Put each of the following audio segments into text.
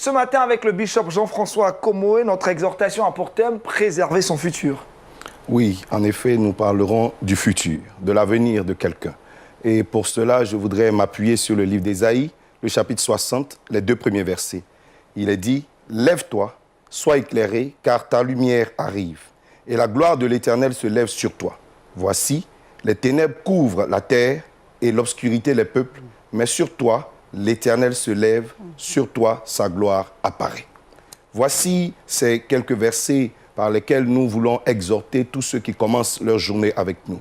Ce matin, avec le bishop Jean-François Comoé, notre exhortation a pour thème « Préserver son futur ». Oui, en effet, nous parlerons du futur, de l'avenir de quelqu'un. Et pour cela, je voudrais m'appuyer sur le livre d'Ésaïe, le chapitre 60, les 2 premiers versets. Il est dit « Lève-toi, sois éclairé, car ta lumière arrive, et la gloire de l'Éternel se lève sur toi. Voici, les ténèbres couvrent la terre et l'obscurité les peuples, mais sur toi, l'Éternel se lève, sur toi, sa gloire apparaît. » Voici ces quelques versets par lesquels nous voulons exhorter tous ceux qui commencent leur journée avec nous.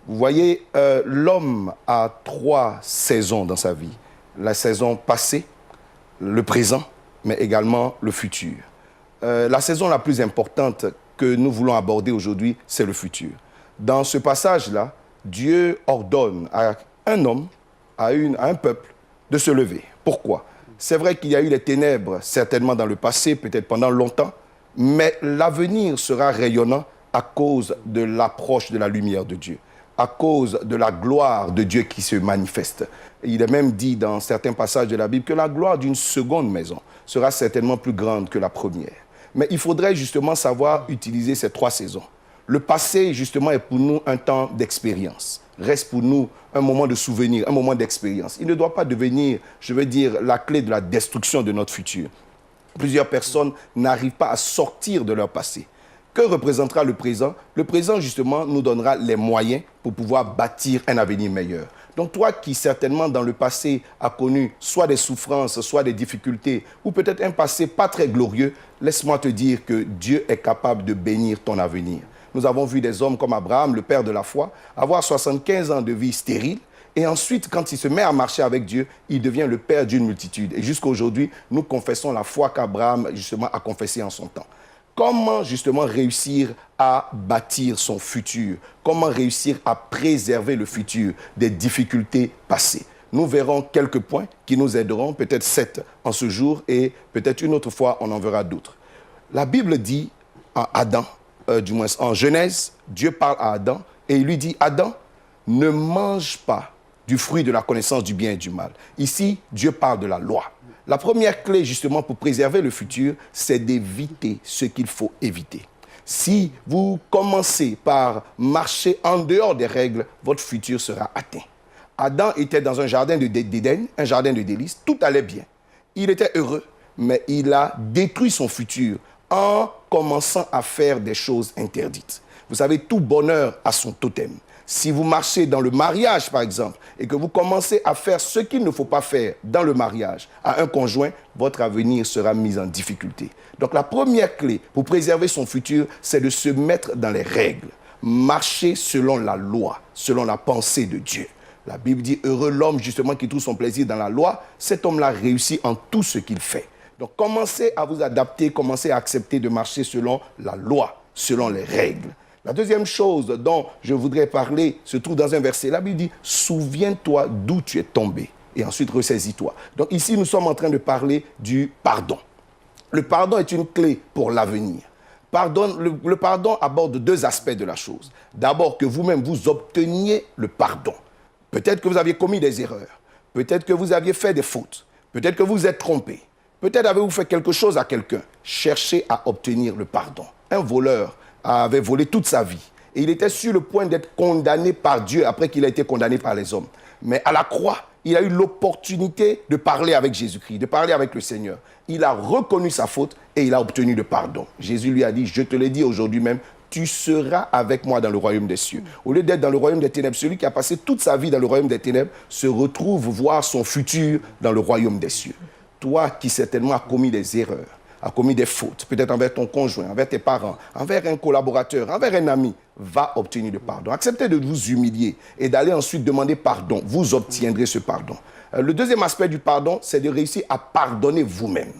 Vous voyez, l'homme a 3 saisons dans sa vie. La saison passée, le présent, mais également le futur. La saison la plus importante que nous voulons aborder aujourd'hui, c'est le futur. Dans ce passage-là, Dieu ordonne à un homme, à un peuple, de se lever. Pourquoi? C'est vrai qu'il y a eu les ténèbres, certainement dans le passé, peut-être pendant longtemps, mais l'avenir sera rayonnant à cause de l'approche de la lumière de Dieu, à cause de la gloire de Dieu qui se manifeste. Il est même dit dans certains passages de la Bible que la gloire d'une seconde maison sera certainement plus grande que la première. Mais il faudrait justement savoir utiliser ces 3 saisons. Le passé, justement, est pour nous un temps d'expérience. Reste pour nous un moment de souvenir, un moment d'expérience. Il ne doit pas devenir, je veux dire, la clé de la destruction de notre futur. Plusieurs personnes n'arrivent pas à sortir de leur passé. Que représentera le présent? Le présent, justement, nous donnera les moyens pour pouvoir bâtir un avenir meilleur. Donc toi qui, certainement, dans le passé, as connu soit des souffrances, soit des difficultés, ou peut-être un passé pas très glorieux, laisse-moi te dire que Dieu est capable de bénir ton avenir. Nous avons vu des hommes comme Abraham, le père de la foi, avoir 75 ans de vie stérile. Et ensuite, quand il se met à marcher avec Dieu, il devient le père d'une multitude. Et jusqu'à aujourd'hui, nous confessons la foi qu'Abraham, justement, a confessée en son temps. Comment, justement, réussir à bâtir son futur? Comment réussir à préserver le futur des difficultés passées? Nous verrons quelques points qui nous aideront, peut-être 7 en ce jour, et peut-être une autre fois, on en verra d'autres. La Bible dit à Adam, du moins en Genèse, Dieu parle à Adam et il lui dit « Adam, ne mange pas du fruit de la connaissance du bien et du mal. » Ici, Dieu parle de la loi. La première clé, justement, pour préserver le futur, c'est d'éviter ce qu'il faut éviter. Si vous commencez par marcher en dehors des règles, votre futur sera atteint. Adam était dans un jardin d'Éden, un jardin de délices, tout allait bien. Il était heureux, mais il a détruit son futur en commençant à faire des choses interdites. Vous savez, tout bonheur a son totem. Si vous marchez dans le mariage, par exemple, et que vous commencez à faire ce qu'il ne faut pas faire dans le mariage à un conjoint, votre avenir sera mis en difficulté. Donc la première clé pour préserver son futur, c'est de se mettre dans les règles. Marcher selon la loi, selon la pensée de Dieu. La Bible dit, heureux l'homme justement qui trouve son plaisir dans la loi, cet homme-là réussit en tout ce qu'il fait. Donc commencez à vous adapter, commencez à accepter de marcher selon la loi, selon les règles. La deuxième chose dont je voudrais parler se trouve dans un verset. La Bible dit « Souviens-toi d'où tu es tombé et ensuite ressaisis-toi ». Donc ici, nous sommes en train de parler du pardon. Le pardon est une clé pour l'avenir. Le pardon aborde 2 aspects de la chose. D'abord, que vous-même, vous obteniez le pardon. Peut-être que vous aviez commis des erreurs. Peut-être que vous aviez fait des fautes. Peut-être que vous vous êtes trompé. Peut-être avez-vous fait quelque chose à quelqu'un. Cherchez à obtenir le pardon. Un voleur avait volé toute sa vie. Et il était sur le point d'être condamné par Dieu après qu'il a été condamné par les hommes. Mais à la croix, il a eu l'opportunité de parler avec Jésus-Christ, de parler avec le Seigneur. Il a reconnu sa faute et il a obtenu le pardon. Jésus lui a dit, je te le dis aujourd'hui même, tu seras avec moi dans le royaume des cieux. Au lieu d'être dans le royaume des ténèbres, celui qui a passé toute sa vie dans le royaume des ténèbres se retrouve voir son futur dans le royaume des cieux. Toi qui certainement as commis des erreurs, as commis des fautes, peut-être envers ton conjoint, envers tes parents, envers un collaborateur, envers un ami, va obtenir le pardon. Acceptez de vous humilier et d'aller ensuite demander pardon. Vous obtiendrez ce pardon. Le deuxième aspect du pardon, c'est de réussir à pardonner vous-même.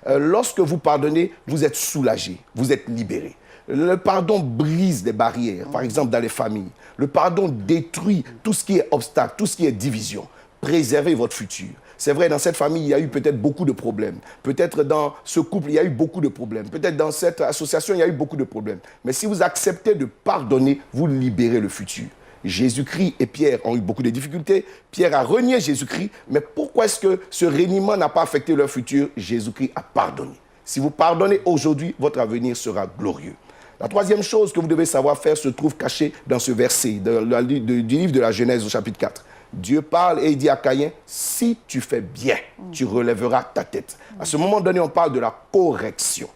Lorsque vous pardonnez, vous êtes soulagé, vous êtes libéré. Le pardon brise des barrières, par exemple dans les familles. Le pardon détruit tout ce qui est obstacle, tout ce qui est division. Préservez votre futur. C'est vrai, dans cette famille, il y a eu peut-être beaucoup de problèmes. Peut-être dans ce couple, il y a eu beaucoup de problèmes. Peut-être dans cette association, il y a eu beaucoup de problèmes. Mais si vous acceptez de pardonner, vous libérez le futur. Jésus-Christ et Pierre ont eu beaucoup de difficultés. Pierre a renié Jésus-Christ. Mais pourquoi est-ce que ce reniement n'a pas affecté leur futur? Jésus-Christ a pardonné. Si vous pardonnez aujourd'hui, votre avenir sera glorieux. La troisième chose que vous devez savoir faire se trouve cachée dans ce verset du livre de la Genèse au chapitre 4. Dieu parle et il dit à Caïn, si tu fais bien, tu relèveras ta tête. À ce moment donné, on parle de la correction.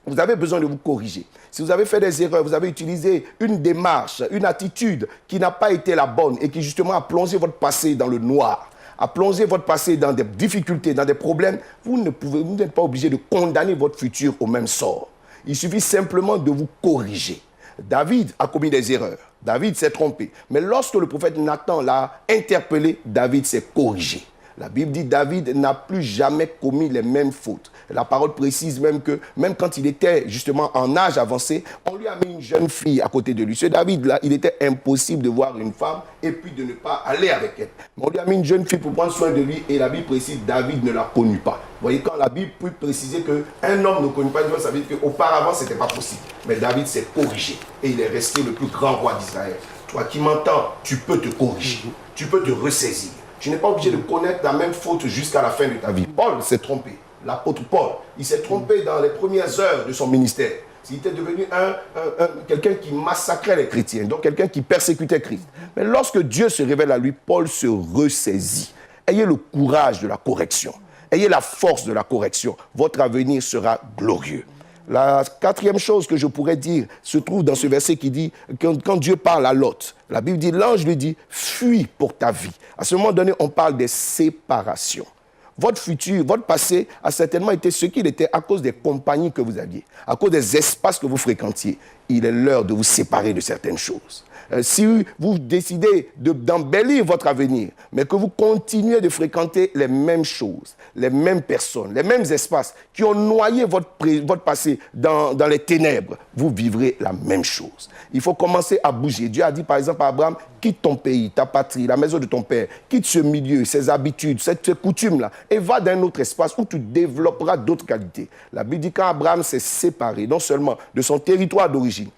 Vous avez besoin de vous corriger. Si vous avez fait des erreurs, vous avez utilisé une démarche, une attitude qui n'a pas été la bonne et qui justement a plongé votre passé dans le noir, a plongé votre passé dans des difficultés, dans des problèmes, vous n'êtes pas obligé de condamner votre futur au même sort. Il suffit simplement de vous corriger. David a commis des erreurs. David s'est trompé. Mais lorsque le prophète Nathan l'a interpellé, David s'est corrigé. La Bible dit que David n'a plus jamais commis les mêmes fautes. La parole précise même que, même quand il était justement en âge avancé, on lui a mis une jeune fille à côté de lui. Ce David-là, il était impossible de voir une femme et puis de ne pas aller avec elle. Mais on lui a mis une jeune fille pour prendre soin de lui et la Bible précise que David ne la connut pas. Vous voyez, quand la Bible peut préciser qu'un homme ne connaît pas une femme, ça veut dire qu'auparavant, ce n'était pas possible. Mais David s'est corrigé et il est resté le plus grand roi d'Israël. Toi qui m'entends, tu peux te corriger, tu peux te ressaisir. Tu n'es pas obligé de connaître la même faute jusqu'à la fin de ta vie. Paul s'est trompé. L'apôtre Paul, il s'est trompé dans les premières heures de son ministère. Il était devenu quelqu'un qui massacrait les chrétiens, donc quelqu'un qui persécutait Christ. Mais lorsque Dieu se révèle à lui, Paul se ressaisit. Ayez le courage de la correction. Ayez la force de la correction. Votre avenir sera glorieux. La quatrième chose que je pourrais dire se trouve dans ce verset qui dit, quand Dieu parle à Lot, la Bible dit, l'ange lui dit, fuis pour ta vie. À ce moment donné, on parle des séparations. Votre futur, votre passé a certainement été ce qu'il était à cause des compagnies que vous aviez, à cause des espaces que vous fréquentiez. Il est l'heure de vous séparer de certaines choses. Si vous décidez d'embellir votre avenir, mais que vous continuez de fréquenter les mêmes choses, les mêmes personnes, les mêmes espaces qui ont noyé votre passé dans les ténèbres, vous vivrez la même chose. Il faut commencer à bouger. Dieu a dit par exemple à Abraham, quitte ton pays, ta patrie, la maison de ton père, quitte ce milieu, ces habitudes, ces coutumes-là, et va dans un autre espace où tu développeras d'autres qualités. La Bible dit qu'Abraham s'est séparé, non seulement de son territoire d'origine,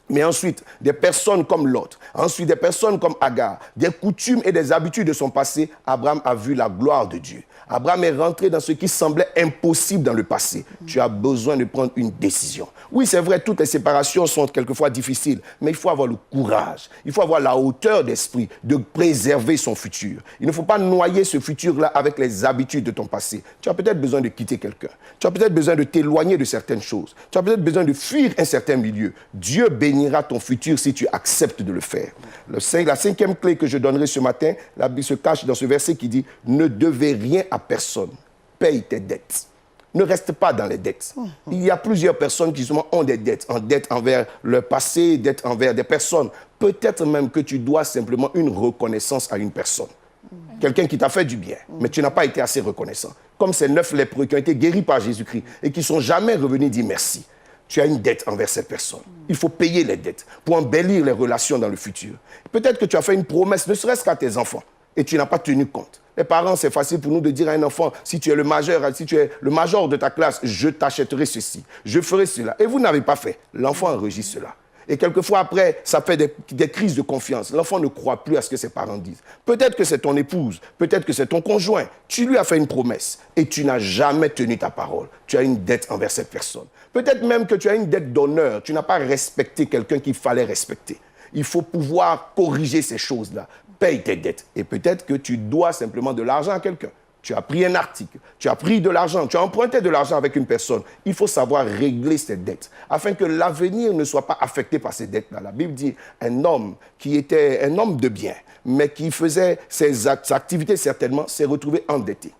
mais ensuite, des personnes comme Lot, ensuite des personnes comme Agar, des coutumes et des habitudes de son passé, Abraham a vu la gloire de Dieu. Abraham est rentré dans ce qui semblait impossible dans le passé. Tu as besoin de prendre une décision. Oui, c'est vrai, toutes les séparations sont quelquefois difficiles, mais il faut avoir le courage, il faut avoir la hauteur d'esprit de préserver son futur. Il ne faut pas noyer ce futur-là avec les habitudes de ton passé. Tu as peut-être besoin de quitter quelqu'un. Tu as peut-être besoin de t'éloigner de certaines choses. Tu as peut-être besoin de fuir un certain milieu. Dieu bénira ton futur si tu acceptes de le faire. La cinquième clé que je donnerai ce matin, la Bible se cache dans ce verset qui dit « Ne devez rien à personne, paye tes dettes ». Ne reste pas dans les dettes. Il y a plusieurs personnes qui justement ont des dettes, en dette envers leur passé, dette envers des personnes. Peut-être même que tu dois simplement une reconnaissance à une personne. Quelqu'un qui t'a fait du bien, mais tu n'as pas été assez reconnaissant. Comme ces 9 lépreux qui ont été guéris par Jésus-Christ et qui ne sont jamais revenus dire merci. Tu as une dette envers cette personne. Il faut payer les dettes pour embellir les relations dans le futur. Peut-être que tu as fait une promesse, ne serait-ce qu'à tes enfants, et tu n'as pas tenu compte. Les parents, c'est facile pour nous de dire à un enfant, si tu es le major de ta classe, je t'achèterai ceci, je ferai cela. Et vous n'avez pas fait. L'enfant enregistre cela. Et quelquefois après, ça fait des crises de confiance. L'enfant ne croit plus à ce que ses parents disent. Peut-être que c'est ton épouse, peut-être que c'est ton conjoint. Tu lui as fait une promesse et tu n'as jamais tenu ta parole. Tu as une dette envers cette personne. Peut-être même que tu as une dette d'honneur. Tu n'as pas respecté quelqu'un qu'il fallait respecter. Il faut pouvoir corriger ces choses-là. Paye tes dettes. Et peut-être que tu dois simplement de l'argent à quelqu'un. Tu as pris un article, tu as pris de l'argent, tu as emprunté de l'argent avec une personne. Il faut savoir régler ces dettes afin que l'avenir ne soit pas affecté par ces dettes-là. La Bible dit un homme qui était un homme de bien, mais qui faisait ses activités certainement, s'est retrouvé endetté.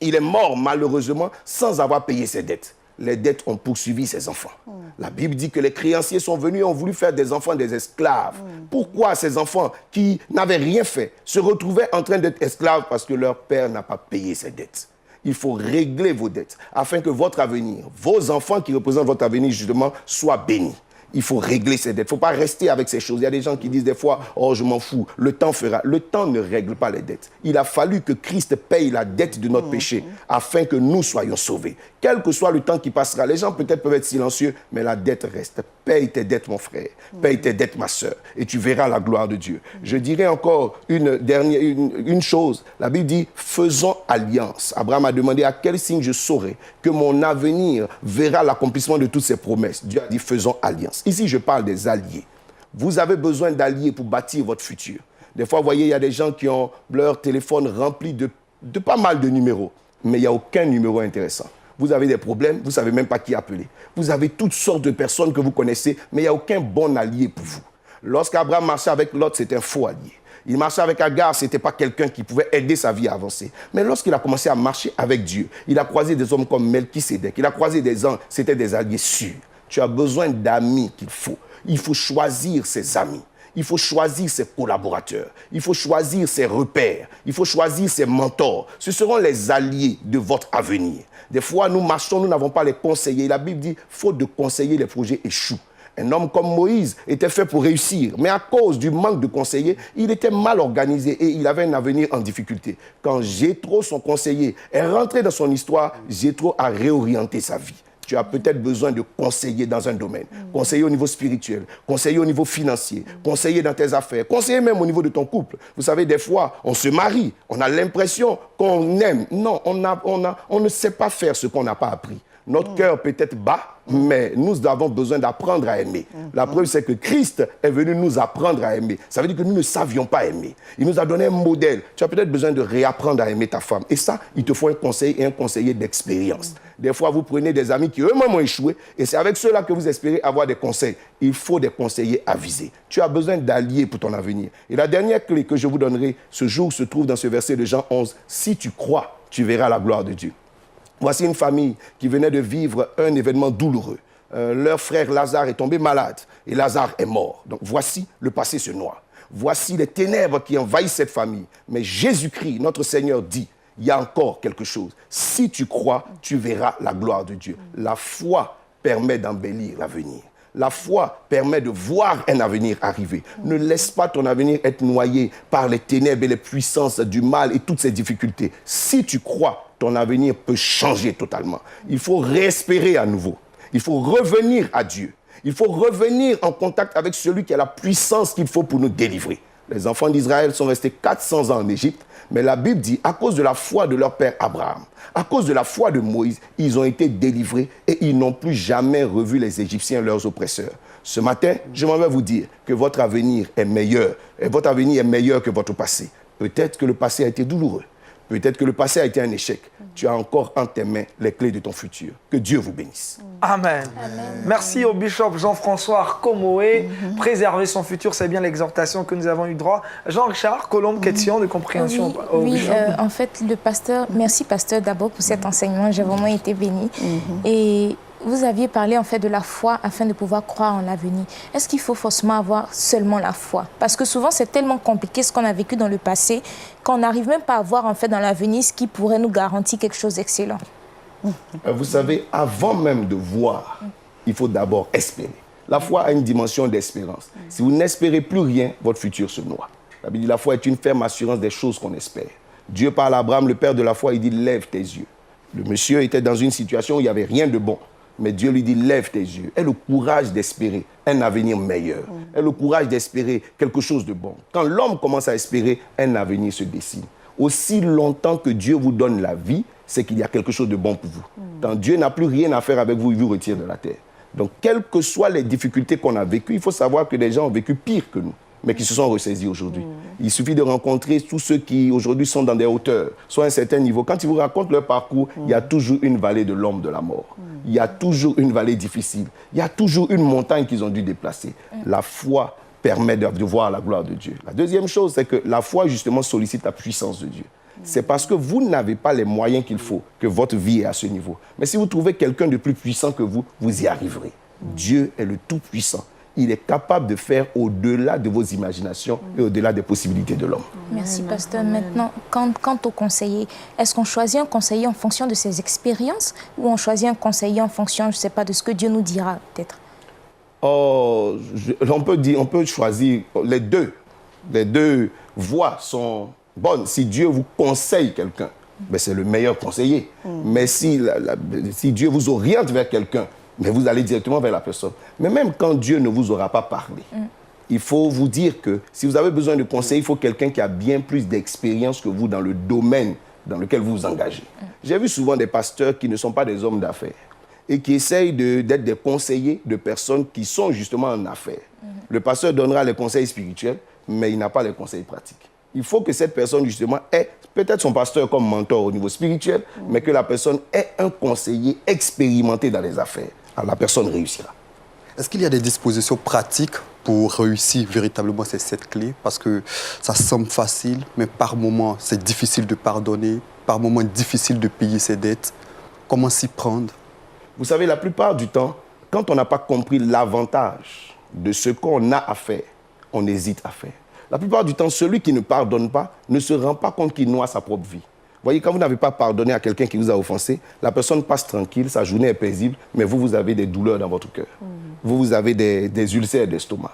Il est mort malheureusement sans avoir payé ses dettes. Les dettes ont poursuivi ses enfants. La Bible dit que les créanciers sont venus et ont voulu faire des enfants des esclaves. Pourquoi ces enfants qui n'avaient rien fait se retrouvaient en train d'être esclaves? Parce que leur père n'a pas payé ses dettes. Il faut régler vos dettes afin que votre avenir, vos enfants qui représentent votre avenir justement, soient bénis. Il faut régler ses dettes. Il ne faut pas rester avec ces choses. Il y a des gens qui disent des fois, oh, je m'en fous, le temps fera. Le temps ne règle pas les dettes. Il a fallu que Christ paye la dette de notre péché afin que nous soyons sauvés. Quel que soit le temps qui passera, les gens peut-être peuvent être silencieux, mais la dette reste. Paye tes dettes, mon frère. Paye tes dettes, ma sœur, et tu verras la gloire de Dieu. Je dirais encore une chose. La Bible dit, faisons alliance. Abraham a demandé à quel signe je saurai que mon avenir verra l'accomplissement de toutes ses promesses. Dieu a dit, faisons alliance. Ici, je parle des alliés. Vous avez besoin d'alliés pour bâtir votre futur. Des fois, vous voyez, il y a des gens qui ont leur téléphone rempli de pas mal de numéros, mais il n'y a aucun numéro intéressant. Vous avez des problèmes, vous ne savez même pas qui appeler. Vous avez toutes sortes de personnes que vous connaissez, mais il n'y a aucun bon allié pour vous. Lorsqu'Abraham marchait avec Lot, c'était un faux allié. Il marchait avec Agar, ce n'était pas quelqu'un qui pouvait aider sa vie à avancer. Mais lorsqu'il a commencé à marcher avec Dieu, il a croisé des hommes comme Melchisédek, il a croisé des gens, c'était des alliés sûrs. Tu as besoin d'amis qu'il faut. Il faut choisir ses amis. Il faut choisir ses collaborateurs. Il faut choisir ses repères. Il faut choisir ses mentors. Ce seront les alliés de votre avenir. Des fois, nous marchons, nous n'avons pas les conseillers. La Bible dit, faute de conseillers, les projets échouent. Un homme comme Moïse était fait pour réussir, mais à cause du manque de conseillers, il était mal organisé et il avait un avenir en difficulté. Quand Jéthro, son conseiller, est rentré dans son histoire, Jéthro a réorienté sa vie. Tu as peut-être besoin de conseiller dans un domaine. Conseiller au niveau spirituel, conseiller au niveau financier, conseiller dans tes affaires, conseiller même au niveau de ton couple. Vous savez, des fois, on se marie, on a l'impression qu'on aime. Non, on ne sait pas faire ce qu'on n'a pas appris. Notre cœur peut être bas, mais nous avons besoin d'apprendre à aimer. La preuve, c'est que Christ est venu nous apprendre à aimer. Ça veut dire que nous ne savions pas aimer. Il nous a donné un modèle. Tu as peut-être besoin de réapprendre à aimer ta femme. Et ça, il te faut un conseil et un conseiller d'expérience. Des fois, vous prenez des amis qui eux-mêmes ont échoué et c'est avec ceux-là que vous espérez avoir des conseils. Il faut des conseillers avisés. Tu as besoin d'alliés pour ton avenir. Et la dernière clé que je vous donnerai ce jour se trouve dans ce verset de Jean 11. Si tu crois, tu verras la gloire de Dieu. Voici une famille qui venait de vivre un événement douloureux. Leur frère Lazare est tombé malade et Lazare est mort. Donc voici le passé se noie. Voici les ténèbres qui envahissent cette famille. Mais Jésus-Christ, notre Seigneur, dit, il y a encore quelque chose. Si tu crois, tu verras la gloire de Dieu. La foi permet d'embellir l'avenir. La foi permet de voir un avenir arriver. Ne laisse pas ton avenir être noyé par les ténèbres et les puissances du mal et toutes ces difficultés. Si tu crois, ton avenir peut changer totalement. Il faut réespérer à nouveau. Il faut revenir à Dieu. Il faut revenir en contact avec celui qui a la puissance qu'il faut pour nous délivrer. Les enfants d'Israël sont restés 400 ans en Égypte, mais la Bible dit, à cause de la foi de leur père Abraham, à cause de la foi de Moïse, ils ont été délivrés et ils n'ont plus jamais revu les Égyptiens, leurs oppresseurs. Ce matin, je m'en vais vous dire que votre avenir est meilleur, et votre avenir est meilleur que votre passé. Peut-être que le passé a été douloureux. Peut-être que le passé a été un échec. Tu as encore en tes mains les clés de ton futur. Que Dieu vous bénisse. Amen. Merci au bishop Jean-François Arcomoé. Préserver son futur, c'est bien l'exhortation que nous avons eu droit. Jean-Richard, Colombe, question de compréhension. Oui, en fait, le pasteur, merci pasteur d'abord pour cet enseignement. J'ai vraiment été bénie. Et vous aviez parlé en fait de la foi afin de pouvoir croire en l'avenir. Est-ce qu'il faut forcément avoir seulement la foi? Parce que souvent c'est tellement compliqué ce qu'on a vécu dans le passé qu'on n'arrive même pas à voir en fait dans l'avenir ce qui pourrait nous garantir quelque chose d'excellent. Vous savez, avant même de voir, il faut d'abord espérer. La foi a une dimension d'espérance. Si vous n'espérez plus rien, votre futur se noie. La Bible dit la foi est une ferme assurance des choses qu'on espère. Dieu parle à Abraham, le père de la foi, il dit lève tes yeux. Le monsieur était dans une situation où il n'y avait rien de bon. Mais Dieu lui dit, lève tes yeux. Aie le courage d'espérer un avenir meilleur. Aie le courage d'espérer quelque chose de bon. Quand l'homme commence à espérer, un avenir se dessine. Aussi longtemps que Dieu vous donne la vie, c'est qu'il y a quelque chose de bon pour vous. Quand Dieu n'a plus rien à faire avec vous, il vous retire de la terre. Donc, quelles que soient les difficultés qu'on a vécues, il faut savoir que des gens ont vécu pire que nous, mais qui se sont ressaisis aujourd'hui. Il suffit de rencontrer tous ceux qui aujourd'hui sont dans des hauteurs, soit à un certain niveau. Quand ils vous racontent leur parcours, il y a toujours une vallée de l'ombre de la mort. Il y a toujours une vallée difficile. Il y a toujours une montagne qu'ils ont dû déplacer. La foi permet de voir la gloire de Dieu. La deuxième chose, c'est que la foi, justement, sollicite la puissance de Dieu. C'est parce que vous n'avez pas les moyens qu'il faut que votre vie est à ce niveau. Mais si vous trouvez quelqu'un de plus puissant que vous, vous y arriverez. Dieu est le Tout-Puissant. Il est capable de faire au-delà de vos imaginations et au-delà des possibilités de l'homme. Merci, pasteur. Maintenant, quant au conseiller, est-ce qu'on choisit un conseiller en fonction de ses expériences ou on choisit un conseiller en fonction, je ne sais pas, de ce que Dieu nous dira, peut-être? Oh, on peut choisir les deux. Les deux voies sont bonnes. Si Dieu vous conseille quelqu'un, ben c'est le meilleur conseiller. Mais si Dieu vous oriente vers quelqu'un, mais vous allez directement vers la personne. Mais même quand Dieu ne vous aura pas parlé, il faut vous dire que si vous avez besoin de conseils, il faut quelqu'un qui a bien plus d'expérience que vous dans le domaine dans lequel vous vous engagez. J'ai vu souvent des pasteurs qui ne sont pas des hommes d'affaires et qui essayent d'être des conseillers de personnes qui sont justement en affaires. Le pasteur donnera les conseils spirituels, mais il n'a pas les conseils pratiques. Il faut que cette personne, justement, ait peut-être son pasteur comme mentor au niveau spirituel, mais que la personne ait un conseiller expérimenté dans les affaires. Alors, la personne réussira. Est-ce qu'il y a des dispositions pratiques pour réussir véritablement ces 7 clés? Parce que ça semble facile, mais par moments, c'est difficile de pardonner, par moments, difficile de payer ses dettes. Comment s'y prendre? Vous savez, la plupart du temps, quand on n'a pas compris l'avantage de ce qu'on a à faire, on hésite à faire. La plupart du temps, celui qui ne pardonne pas ne se rend pas compte qu'il noie sa propre vie. Vous voyez, quand vous n'avez pas pardonné à quelqu'un qui vous a offensé, la personne passe tranquille, sa journée est paisible, mais vous avez des douleurs dans votre cœur. Vous avez des ulcères d'estomac.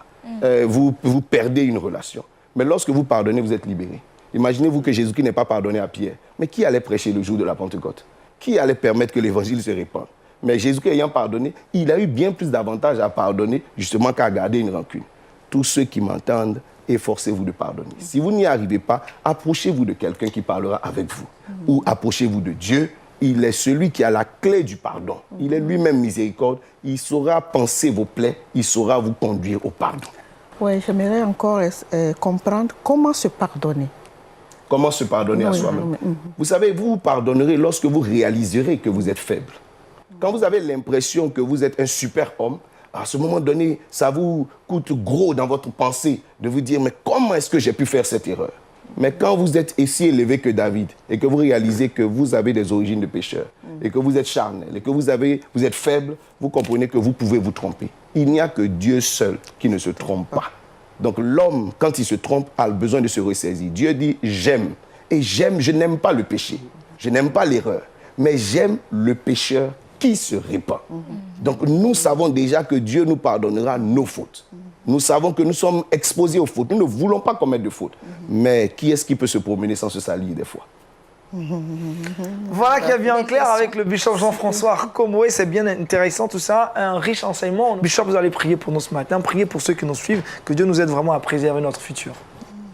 Vous perdez une relation. Mais lorsque vous pardonnez, vous êtes libéré. Imaginez-vous que Jésus-Christ n'ait pas pardonné à Pierre. Mais qui allait prêcher le jour de la Pentecôte? Qui allait permettre que l'évangile se répande? Mais Jésus-Christ ayant pardonné, il a eu bien plus d'avantages à pardonner, justement, qu'à garder une rancune. Tous ceux qui m'entendent, efforcez-vous de pardonner. Si vous n'y arrivez pas, approchez-vous de quelqu'un qui parlera avec vous. Ou approchez-vous de Dieu. Il est celui qui a la clé du pardon. Il est lui-même miséricorde. Il saura penser vos plaies. Il saura vous conduire au pardon. Oui, j'aimerais encore comprendre comment se pardonner. Comment se pardonner à soi-même. Vous savez, vous pardonnerez lorsque vous réaliserez que vous êtes faible. Quand vous avez l'impression que vous êtes un super homme, à ce moment donné, ça vous coûte gros dans votre pensée de vous dire, mais comment est-ce que j'ai pu faire cette erreur? Mais quand vous êtes aussi élevé que David et que vous réalisez que vous avez des origines de pécheur et que vous êtes charnel et que vous êtes faible, vous comprenez que vous pouvez vous tromper. Il n'y a que Dieu seul qui ne se trompe pas. Donc l'homme, quand il se trompe, a besoin de se ressaisir. Dieu dit, j'aime. Et j'aime, je n'aime pas le péché. Je n'aime pas l'erreur. Mais j'aime le pécheur qui se répand. Donc nous savons déjà que Dieu nous pardonnera nos fautes. Nous savons que nous sommes exposés aux fautes. Nous ne voulons pas commettre de fautes. Mais qui est-ce qui peut se promener sans se salir des fois? Voilà qui est bien clair avec le bishop Jean-François Arkomoé. C'est bien intéressant tout ça, un riche enseignement. Bishop, vous allez prier pour nous ce matin, prier pour ceux qui nous suivent, que Dieu nous aide vraiment à préserver notre futur.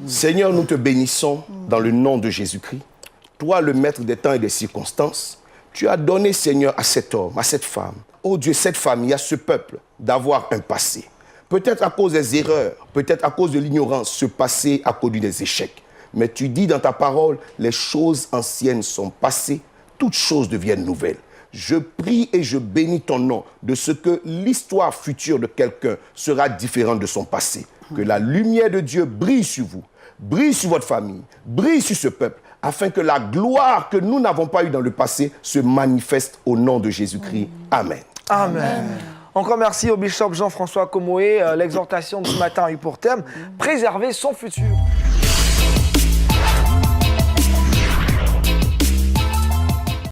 Seigneur, nous te bénissons dans le nom de Jésus-Christ. Toi, le maître des temps et des circonstances, tu as donné, Seigneur, à cet homme, à cette femme, oh Dieu, cette famille, à ce peuple, d'avoir un passé. Peut-être à cause des erreurs, peut-être à cause de l'ignorance, ce passé a connu des échecs. Mais tu dis dans ta parole, les choses anciennes sont passées, toutes choses deviennent nouvelles. Je prie et je bénis ton nom de ce que l'histoire future de quelqu'un sera différente de son passé. Que la lumière de Dieu brille sur vous, brille sur votre famille, brille sur ce peuple, afin que la gloire que nous n'avons pas eue dans le passé se manifeste au nom de Jésus-Christ. Amen. Amen. Encore merci au bishop Jean-François Arkomoé. L'exhortation de ce matin a eu pour thème « Préserver son futur ».